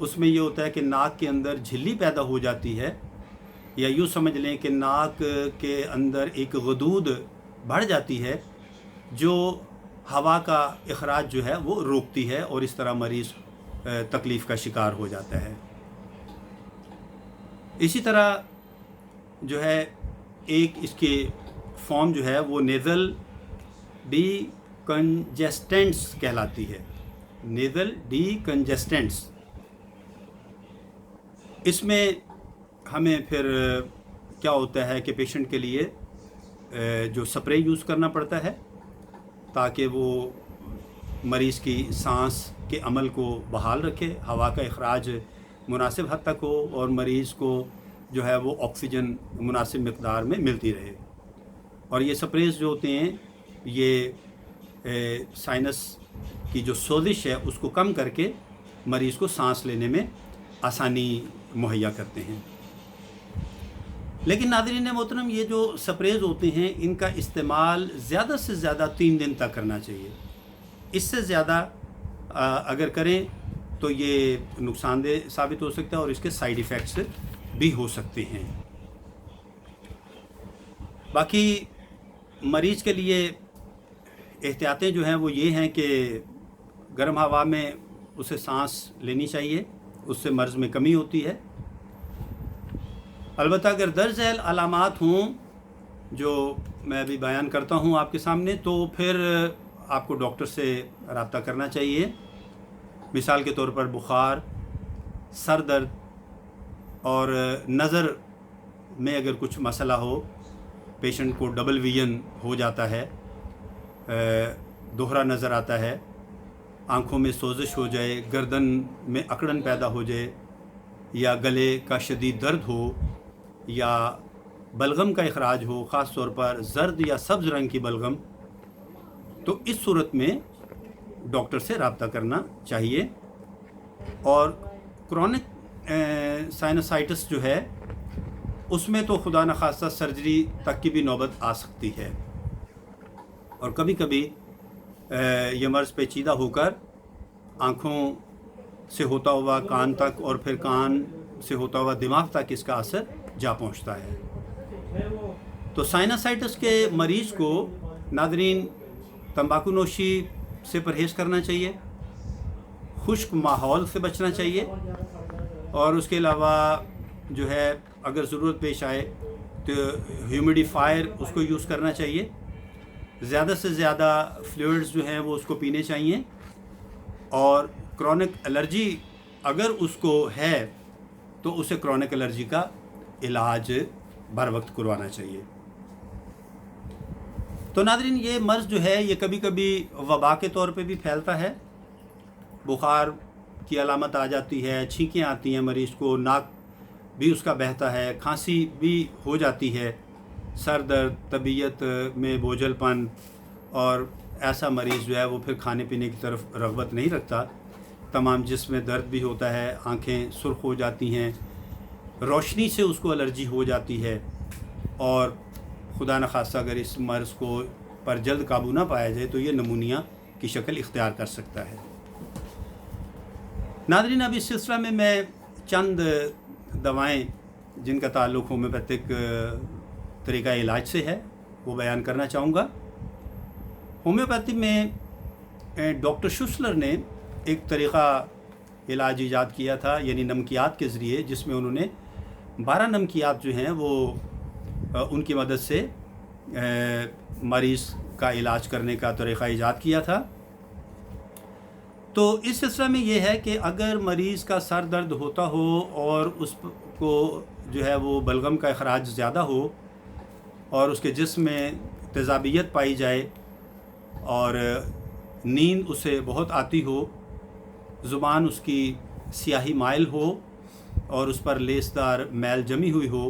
اس میں یہ ہوتا ہے کہ ناک کے اندر جھلی پیدا ہو جاتی ہے، یا یوں سمجھ لیں کہ ناک کے اندر ایک غدود بڑھ جاتی ہے جو ہوا کا اخراج جو ہے وہ روکتی ہے، اور اس طرح مریض تکلیف کا شکار ہو جاتا ہے۔ اسی طرح جو ہے ایک اس کی فارم جو ہے وہ نیزل ڈی کنجسٹنٹس کہلاتی ہے، نیزل ڈی کنجسٹنٹس۔ اس میں ہمیں پھر کیا ہوتا ہے کہ پیشنٹ کے لیے جو سپرے یوز کرنا پڑتا ہے تاکہ وہ مریض کی سانس کے عمل کو بحال رکھے، ہوا کا اخراج مناسب حد تک ہو اور مریض کو جو ہے وہ آکسیجن مناسب مقدار میں ملتی رہے۔ اور یہ سپریز جو ہوتے ہیں یہ سائنس کی جو سوزش ہے اس کو کم کر کے مریض کو سانس لینے میں آسانی مہیا کرتے ہیں۔ لیکن ناظرین محترم، یہ جو سپریز ہوتے ہیں ان کا استعمال زیادہ سے زیادہ 3 دن تک کرنا چاہیے۔ اس سے زیادہ اگر کریں تو یہ نقصان دہ ثابت ہو سکتا ہے اور اس کے سائیڈ ایفیکٹس بھی ہو سکتے ہیں۔ باقی مریض کے لیے احتیاطیں جو ہیں وہ یہ ہیں کہ گرم ہوا میں اسے سانس لینی چاہیے، اس سے مرض میں کمی ہوتی ہے۔ البتہ اگر درج ذیل علامات ہوں جو میں ابھی بیان کرتا ہوں آپ کے سامنے، تو پھر آپ کو ڈاکٹر سے رابطہ کرنا چاہیے۔ مثال کے طور پر بخار، سر درد اور نظر میں اگر کچھ مسئلہ ہو، پیشنٹ کو ڈبل ویژن ہو جاتا ہے، دوہرا نظر آتا ہے، آنکھوں میں سوزش ہو جائے، گردن میں اکڑن پیدا ہو جائے، یا گلے کا شدید درد ہو، یا بلغم کا اخراج ہو، خاص طور پر زرد یا سبز رنگ کی بلغم، تو اس صورت میں ڈاکٹر سے رابطہ کرنا چاہیے۔ اور کرونک سائنسائٹس جو ہے اس میں تو خدا نخواستہ سرجری تک کی بھی نوبت آ سکتی ہے، اور کبھی کبھی یہ مرض پیچیدہ ہو کر آنکھوں سے ہوتا ہوا کان تک اور پھر کان سے ہوتا ہوا دماغ تک اس کا اثر جا پہنچتا ہے۔ تو سائنسائٹس کے مریض کو ناظرین تمباکو نوشی سے پرہیز کرنا چاہیے، خشک ماحول سے بچنا چاہیے، اور اس کے علاوہ جو ہے اگر ضرورت پیش آئے تو ہیومیڈیفائر اس کو یوز کرنا چاہیے۔ زیادہ سے زیادہ فلوئڈز جو ہیں وہ اس کو پینے چاہیے، اور کرونک الرجی اگر اس کو ہے تو اسے کرونک الرجی کا علاج بر وقت کروانا چاہیے۔ تو ناظرین یہ مرض جو ہے یہ کبھی کبھی وبا کے طور پہ بھی پھیلتا ہے، بخار کی علامت آ جاتی ہے، چھینکیں آتی ہیں مریض کو، ناک بھی اس کا بہتا ہے، کھانسی بھی ہو جاتی ہے، سر درد، طبیعت میں بوجھل پن، اور ایسا مریض جو ہے وہ پھر کھانے پینے کی طرف رغبت نہیں رکھتا، تمام جسم میں درد بھی ہوتا ہے، آنکھیں سرخ ہو جاتی ہیں، روشنی سے اس کو الرجی ہو جاتی ہے، اور خدا نخواستہ اگر اس مرض کو پر جلد قابو نہ پایا جائے تو یہ نمونیا کی شکل اختیار کر سکتا ہے۔ ناظرین اب اس سلسلہ میں چند دوائیں جن کا تعلق ہومیوپیتھک طریقہ علاج سے ہے وہ بیان کرنا چاہوں گا۔ ہومیوپیتھی میں ڈاکٹر شوسلر نے ایک طریقہ علاج ایجاد کیا تھا، یعنی نمکیات کے ذریعے، جس میں انہوں نے 12 نمکیات جو ہیں وہ ان کی مدد سے مریض کا علاج کرنے کا طریقہ ایجاد کیا تھا۔ تو اس سلسلہ میں یہ ہے کہ اگر مریض کا سر درد ہوتا ہو اور اس کو جو ہے وہ بلغم کا اخراج زیادہ ہو، اور اس کے جسم میں تیزابیت پائی جائے، اور نیند اسے بہت آتی ہو، زبان اس کی سیاہی مائل ہو اور اس پر لیسدار میل جمی ہوئی ہو،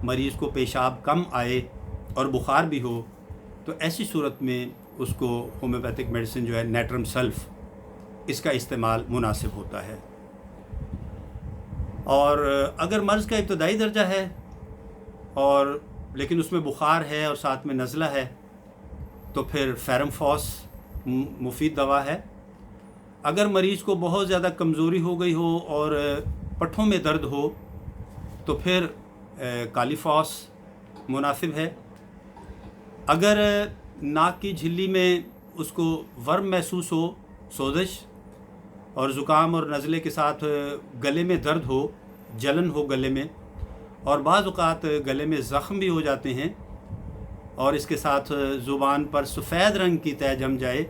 مریض کو پیشاب کم آئے اور بخار بھی ہو، تو ایسی صورت میں اس کو ہومیوپیتھک میڈیسن جو ہے نیٹرم سلف، اس کا استعمال مناسب ہوتا ہے۔ اور اگر مرض کا ابتدائی درجہ ہے اور لیکن اس میں بخار ہے اور ساتھ میں نزلہ ہے تو پھر فیرم فاس مفید دوا ہے۔ اگر مریض کو بہت زیادہ کمزوری ہو گئی ہو اور پٹھوں میں درد ہو تو پھر کالی فاس مناسب ہے۔ اگر ناک کی جھلی میں اس کو ورم محسوس ہو، سوزش اور زکام اور نزلے کے ساتھ گلے میں درد ہو، جلن ہو گلے میں، اور بعض اوقات گلے میں زخم بھی ہو جاتے ہیں، اور اس کے ساتھ زبان پر سفید رنگ کی تہ جم جائے،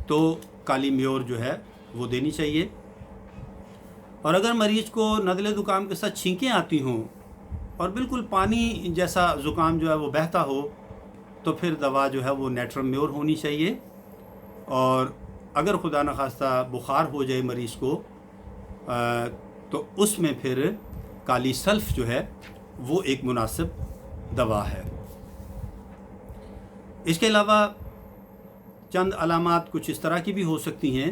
تو کالی میور جو ہے وہ دینی چاہیے۔ اور اگر مریض کو نزلے زکام کے ساتھ چھینکیں آتی ہوں اور بالکل پانی جیسا زکام جو ہے وہ بہتا ہو، تو پھر دوا جو ہے وہ نیٹرم میور ہونی چاہیے۔ اور اگر خدا نخواستہ بخار ہو جائے مریض کو تو اس میں پھر کالی سلف جو ہے وہ ایک مناسب دوا ہے۔ اس کے علاوہ چند علامات کچھ اس طرح کی بھی ہو سکتی ہیں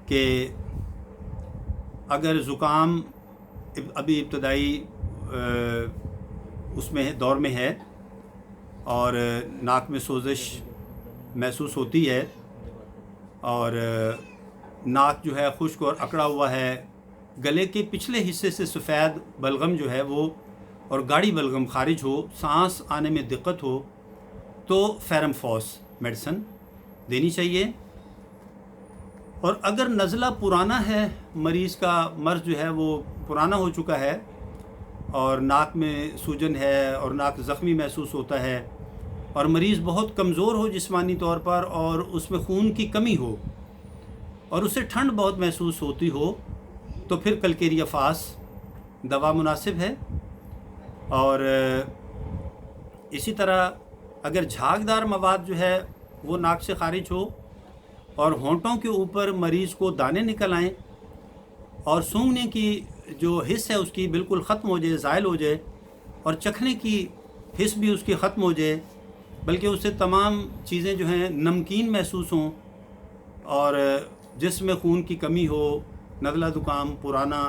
کہ اگر زکام ابھی ابتدائی اس میں دور میں ہے اور ناک میں سوزش محسوس ہوتی ہے اور ناک جو ہے خشک اور اکڑا ہوا ہے، گلے کے پچھلے حصے سے سفید بلغم جو ہے وہ اور گاڑھی بلغم خارج ہو، سانس آنے میں دقت ہو، تو فیرم فوس میڈیسن دینی چاہیے۔ اور اگر نزلہ پرانا ہے، مریض کا مرض جو ہے وہ پرانا ہو چکا ہے اور ناک میں سوجن ہے اور ناک زخمی محسوس ہوتا ہے اور مریض بہت کمزور ہو جسمانی طور پر اور اس میں خون کی کمی ہو اور اسے ٹھنڈ بہت محسوس ہوتی ہو، تو پھر کلکیریا فاس دوا مناسب ہے۔ اور اسی طرح اگر جھاگدار مواد جو ہے وہ ناک سے خارج ہو اور ہونٹوں کے اوپر مریض کو دانے نکل آئیں اور سونگھنے کی جو حس ہے اس کی بالکل ختم ہو جائے، زائل ہو جائے، اور چکھنے کی حس بھی اس کی ختم ہو جائے، بلکہ اس سے تمام چیزیں جو ہیں نمکین محسوس ہوں، اور جسم میں خون کی کمی ہو، نزلہ زکام پرانا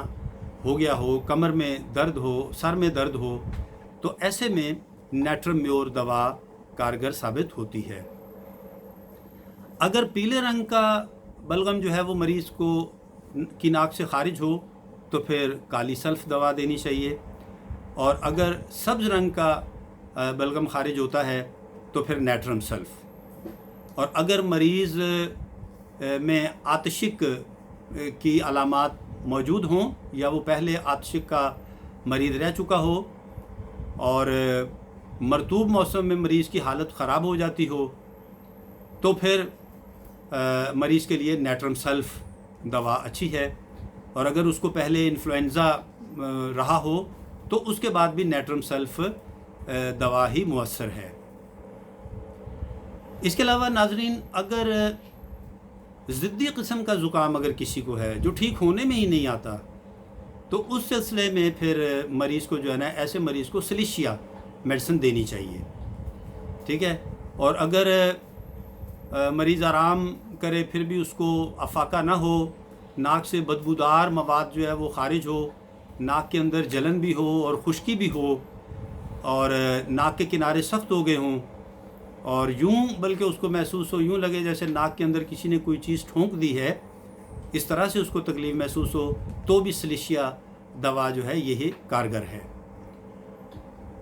ہو گیا ہو، کمر میں درد ہو، سر میں درد ہو، تو ایسے میں نیٹرم میور دوا کارگر ثابت ہوتی ہے۔ اگر پیلے رنگ کا بلغم جو ہے وہ مریض کو کی ناک سے خارج ہو تو پھر کالی سلف دوا دینی چاہیے، اور اگر سبز رنگ کا بلغم خارج ہوتا ہے تو پھر نیٹرم سلف۔ اور اگر مریض میں آتشک کی علامات موجود ہوں یا وہ پہلے آتشک کا مریض رہ چکا ہو اور مرطوب موسم میں مریض کی حالت خراب ہو جاتی ہو، تو پھر مریض کے لیے نیٹرم سلف دوا اچھی ہے۔ اور اگر اس کو پہلے انفلوئنزا رہا ہو تو اس کے بعد بھی نیٹرم سلف دوا ہی مؤثر ہے۔ اس کے علاوہ ناظرین، اگر ضدی قسم کا زکام اگر کسی کو ہے جو ٹھیک ہونے میں ہی نہیں آتا، تو اس سلسلے میں پھر مریض کو جو ہے نا، ایسے مریض کو سلیشیا میڈیسن دینی چاہیے، ٹھیک ہے۔ اور اگر مریض آرام کرے پھر بھی اس کو افاقہ نہ ہو، ناک سے بدبودار مواد جو ہے وہ خارج ہو، ناک کے اندر جلن بھی ہو اور خشکی بھی ہو، اور ناک کے کنارے سخت ہو گئے ہوں، اور یوں بلکہ اس کو محسوس ہو، یوں لگے جیسے ناک کے اندر کسی نے کوئی چیز ٹھونک دی ہے، اس طرح سے اس کو تکلیف محسوس ہو، تو بھی سلیشیا دوا جو ہے یہی کارگر ہے۔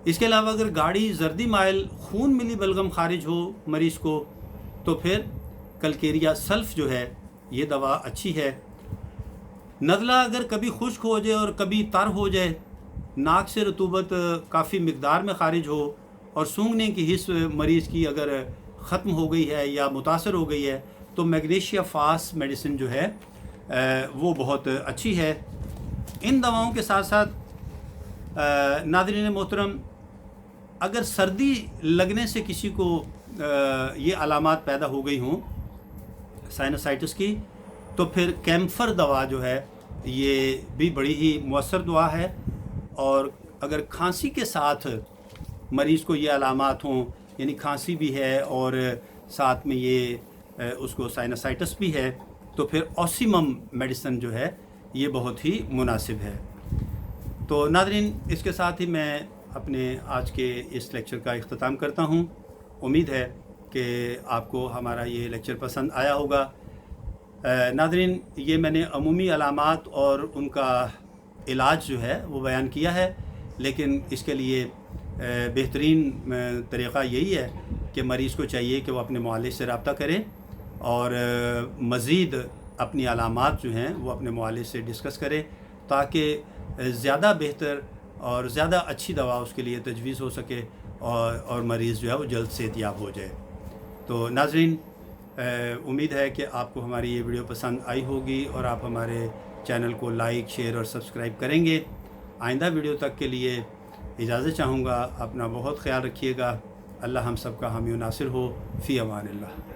اس کے علاوہ اگر گاڑھی زردی مائل خون ملی بلغم خارج ہو مریض کو، تو پھر کلکیریا سلف جو ہے یہ دوا اچھی ہے۔ نزلہ اگر کبھی خشک ہو جائے اور کبھی تر ہو جائے، ناک سے رطوبت کافی مقدار میں خارج ہو اور سونگھنے کی حس مریض کی اگر ختم ہو گئی ہے یا متاثر ہو گئی ہے، تو میگنیشیا فاس میڈیسن جو ہے وہ بہت اچھی ہے۔ ان دواؤں کے ساتھ ساتھ ناظرین محترم، اگر سردی لگنے سے کسی کو یہ علامات پیدا ہو گئی ہوں سائنوسائٹس کی، تو پھر کیمفر دوا جو ہے یہ بھی بڑی ہی مؤثر دوا ہے۔ اور اگر کھانسی کے ساتھ مریض کو یہ علامات ہوں، یعنی کھانسی بھی ہے اور ساتھ میں یہ اس کو سائنوسائٹس بھی ہے، تو پھر اوسیمم میڈیسن جو ہے یہ بہت ہی مناسب ہے۔ تو ناظرین، اس کے ساتھ ہی میں اپنے آج کے اس لیکچر کا اختتام کرتا ہوں۔ امید ہے کہ آپ کو ہمارا یہ لیکچر پسند آیا ہوگا۔ ناظرین، یہ میں نے عمومی علامات اور ان کا علاج جو ہے وہ بیان کیا ہے، لیکن اس کے لیے بہترین طریقہ یہی ہے کہ مریض کو چاہیے کہ وہ اپنے معالج سے رابطہ کرے اور مزید اپنی علامات جو ہیں وہ اپنے معالج سے ڈسکس کرے، تاکہ زیادہ بہتر اور زیادہ اچھی دوا اس کے لیے تجویز ہو سکے اور مریض جو ہے وہ جلد صحت یاب ہو جائے۔ تو ناظرین، امید ہے کہ آپ کو ہماری یہ ویڈیو پسند آئی ہوگی اور آپ ہمارے چینل کو لائک، شیئر اور سبسکرائب کریں گے۔ آئندہ ویڈیو تک کے لیے اجازت چاہوں گا، اپنا بہت خیال رکھیے گا۔ اللہ ہم سب کا حامی و ناصر ہو۔ فی امان اللہ۔